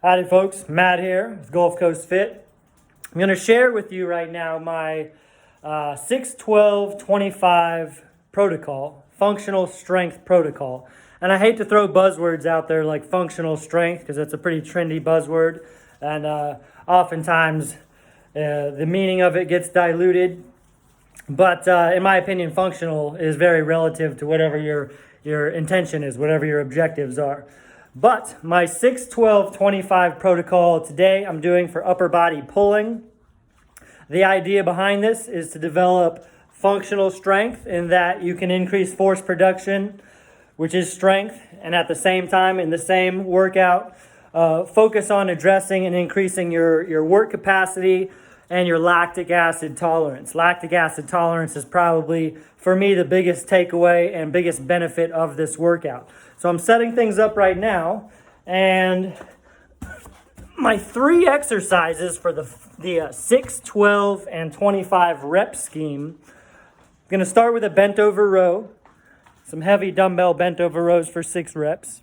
Howdy folks, Matt here with Gulf Coast Fit. I'm going to share with you right now my 6-12-25 protocol, functional strength protocol. And I hate to throw buzzwords out there like functional strength because it's a pretty trendy buzzword. And oftentimes the meaning of it gets diluted. But in my opinion, functional is very relative to whatever your intention is, whatever your objectives are. But my 6-12-25 protocol today I'm doing for upper body pulling. The idea behind this is to develop functional strength in that you can increase force production, which is strength, and at the same time in the same workout, focus on addressing and increasing your work capacity and your lactic acid tolerance. Lactic acid tolerance is probably, for me, the biggest takeaway and biggest benefit of this workout. So I'm setting things up right now, and my 3 exercises for the 6, 12, and 25 rep scheme. I'm going to start with a bent over row, some heavy dumbbell bent over rows for 6 reps.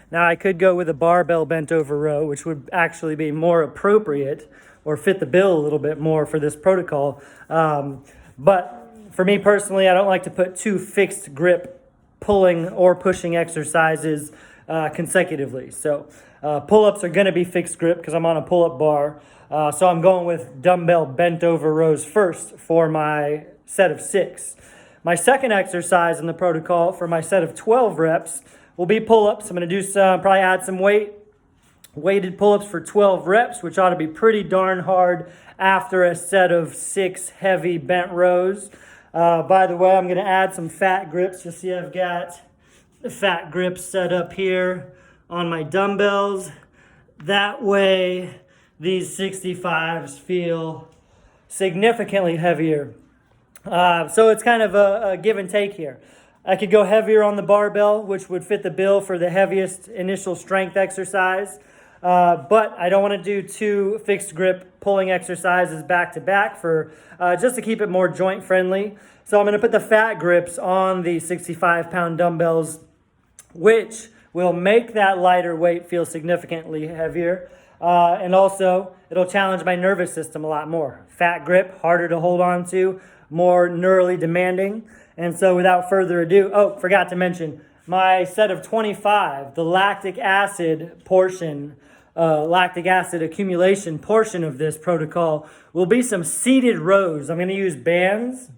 Now I could go with a barbell bent over row, which would actually be more appropriate or fit the bill a little bit more for this protocol. But for me personally, I don't like to put 2 fixed grip pulling or pushing exercises consecutively. So pull-ups are going to be fixed grip because I'm on a pull-up bar. So I'm going with dumbbell bent over rows first for my set of 6. My second exercise in the protocol for my set of 12 reps will be pull-ups. I'm going to do probably add some weighted pull-ups for 12 reps, which ought to be pretty darn hard after a set of 6 heavy bent rows. By the way, I'm going to add some fat grips. You'll see I've got the fat grips set up here on my dumbbells. That way, these 65s feel significantly heavier. So it's kind of a give and take here. I could go heavier on the barbell, which would fit the bill for the heaviest initial strength exercise. But I don't want to do 2 fixed grip pulling exercises back to back for just to keep it more joint friendly. So I'm going to put the fat grips on the 65-pound dumbbells, which will make that lighter weight feel significantly heavier. And also, it'll challenge my nervous system a lot more. Fat grip, harder to hold on to, more neurally demanding. And so without further ado, forgot to mention, my set of 25, the lactic acid portion, lactic acid accumulation portion of this protocol will be some seated rows. I'm going to use bands.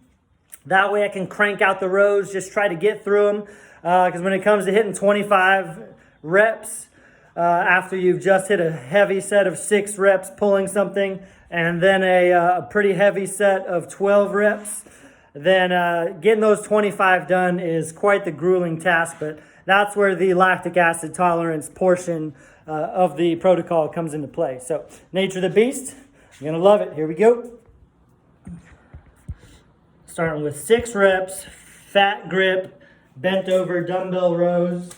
That way I can crank out the rows, just try to get through them. Because when it comes to hitting 25 reps, after you've just hit a heavy set of 6 reps pulling something, and then a pretty heavy set of 12 reps, then getting those 25 done is quite the grueling task. But that's where the lactic acid tolerance portion of the protocol comes into play. So, nature of the beast, you're going to love it. Here we go. Starting with 6 reps, fat grip, bent over dumbbell rows.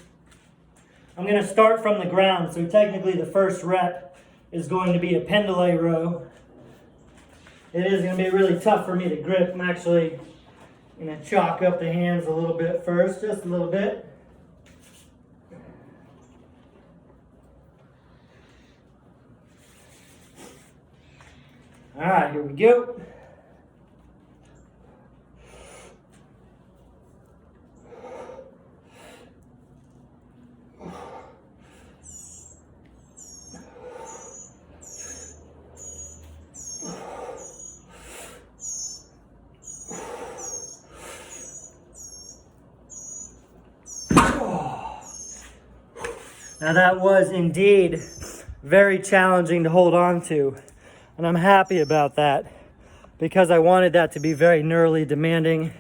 I'm going to start from the ground. So technically the first rep is going to be a pendlay row. It is going to be really tough for me to grip. I'm actually going to chalk up the hands a little bit first, just a little bit. All right, here we go. Now that was indeed very challenging to hold on to, and I'm happy about that because I wanted that to be very neurally demanding.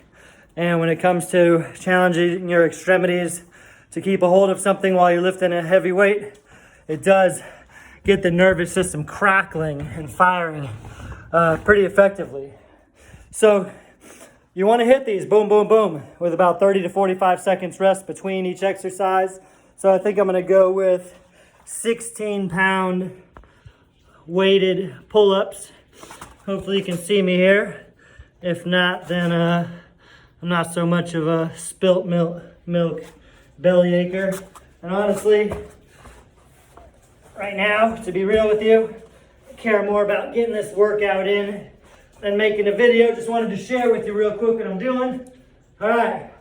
And when it comes to challenging your extremities to keep a hold of something while you're lifting a heavy weight, it does get the nervous system crackling and firing pretty effectively. So you want to hit these boom, boom, boom with about 30 to 45 seconds rest between each exercise. So I think I'm going to go with 16-pound weighted pull-ups. Hopefully you can see me here. If not, then I'm not so much of a spilt milk belly acher. And honestly, right now, to be real with you. I care more about getting this workout in than making a video. Just wanted to share with you real quick what I'm doing. All right.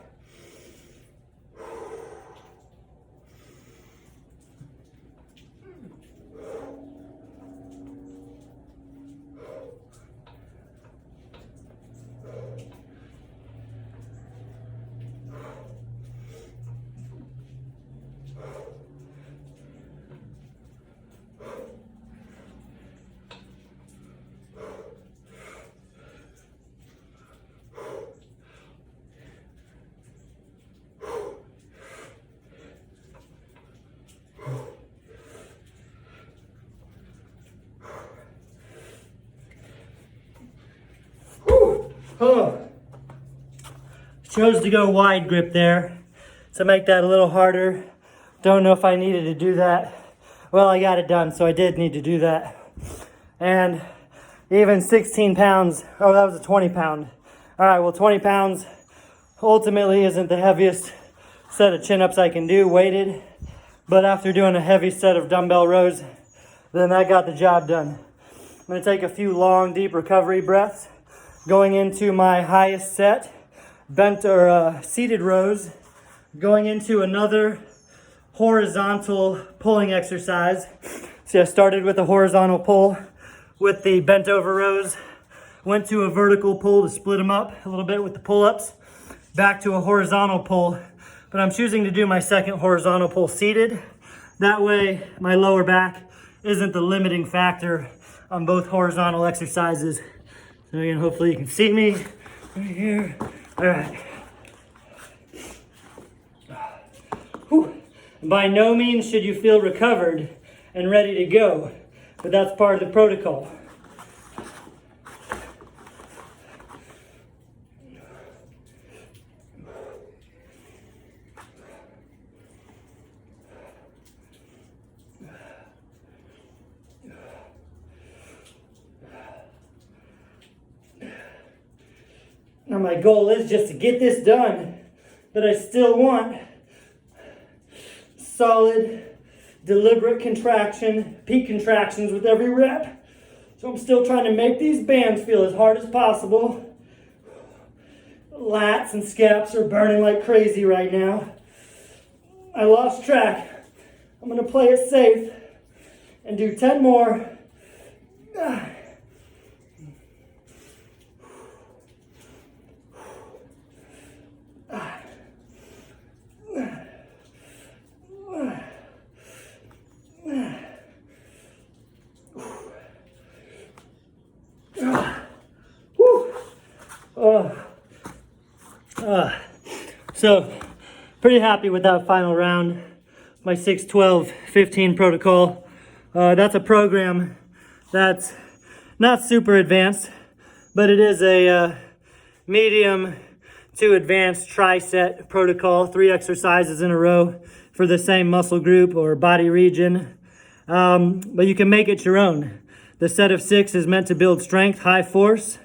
Oh, chose to go wide grip there to make that a little harder. Don't know if I needed to do that. Well, I got it done, so I did need to do that. And even 16 pounds, oh, that was a 20 pound. All right, well, 20 pounds ultimately isn't the heaviest set of chin-ups I can do weighted, but after doing a heavy set of dumbbell rows, then that got the job done. I'm gonna take a few long, deep recovery breaths. Going into my highest set, bent or seated rows, going into another horizontal pulling exercise. See, I started with a horizontal pull with the bent over rows, went to a vertical pull to split them up a little bit with the pull-ups, back to a horizontal pull, but I'm choosing to do my second horizontal pull seated. That way, my lower back isn't the limiting factor on both horizontal exercises. So again, hopefully you can see me right here. All right. Whew. By no means should you feel recovered and ready to go, but that's part of the protocol. Now my goal is just to get this done, but I still want solid, deliberate contraction, peak contractions with every rep. So I'm still trying to make these bands feel as hard as possible. Lats and scaps are burning like crazy right now. I lost track. I'm gonna play it safe and do 10 more. So, pretty happy with that final round. My 6-12-15 protocol. That's a program that's not super advanced, but it is a medium to advanced tri-set protocol, 3 exercises in a row for the same muscle group or body region. But you can make it your own. The set of 6 is meant to build strength, high force,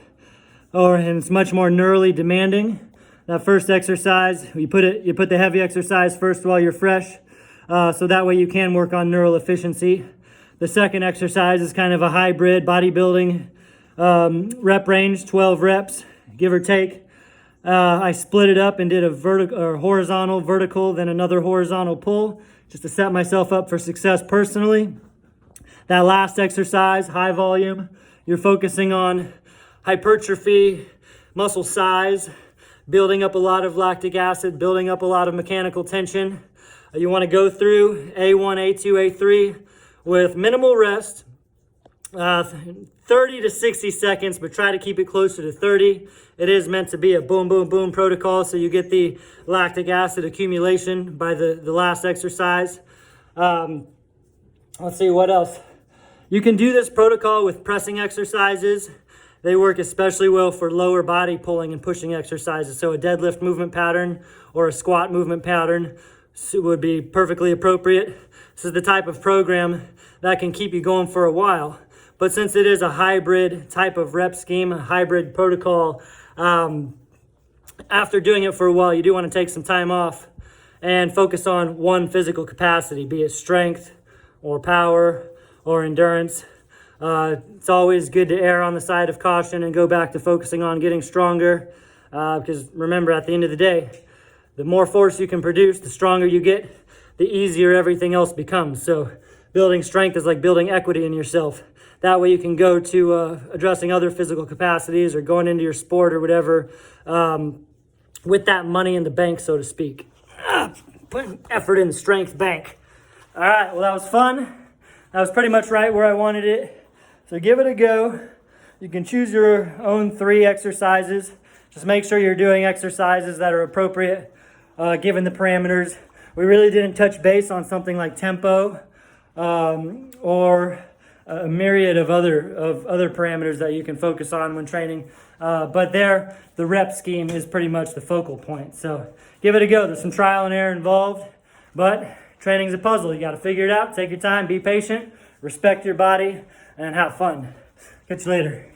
and it's much more neurally demanding. That first exercise, you put the heavy exercise first while you're fresh, so that way you can work on neural efficiency. The second exercise is kind of a hybrid bodybuilding rep range, 12 reps, give or take. I split it up and did a horizontal, vertical, then another horizontal pull, just to set myself up for success personally. That last exercise, high volume, you're focusing on hypertrophy, muscle size, building up a lot of lactic acid, building up a lot of mechanical tension. You want to go through A1, A2, A3 with minimal rest, 30 to 60 seconds, but try to keep it closer to 30. It is meant to be a boom, boom, boom protocol, so you get the lactic acid accumulation by the last exercise. Let's see, what else? You can do this protocol with pressing exercises. They work especially well for lower body pulling and pushing exercises. So a deadlift movement pattern or a squat movement pattern would be perfectly appropriate. This is the type of program that can keep you going for a while. But since it is a hybrid type of rep scheme, a hybrid protocol, after doing it for a while, you do want to take some time off and focus on one physical capacity, be it strength or power or endurance. It's always good to err on the side of caution and go back to focusing on getting stronger. Because remember, at the end of the day, the more force you can produce, the stronger you get, the easier everything else becomes. So building strength is like building equity in yourself. That way you can go to addressing other physical capacities or going into your sport or whatever with that money in the bank, so to speak. Putting effort in the strength bank. All right, well, that was fun. That was pretty much right where I wanted it. So give it a go. You can choose your own 3 exercises. Just make sure you're doing exercises that are appropriate given the parameters. We really didn't touch base on something like tempo or a myriad of other parameters that you can focus on when training. But there, the rep scheme is pretty much the focal point. So give it a go. There's some trial and error involved, but training's a puzzle. You got to figure it out. Take your time. Be patient. Respect your body. And have fun. Catch you later.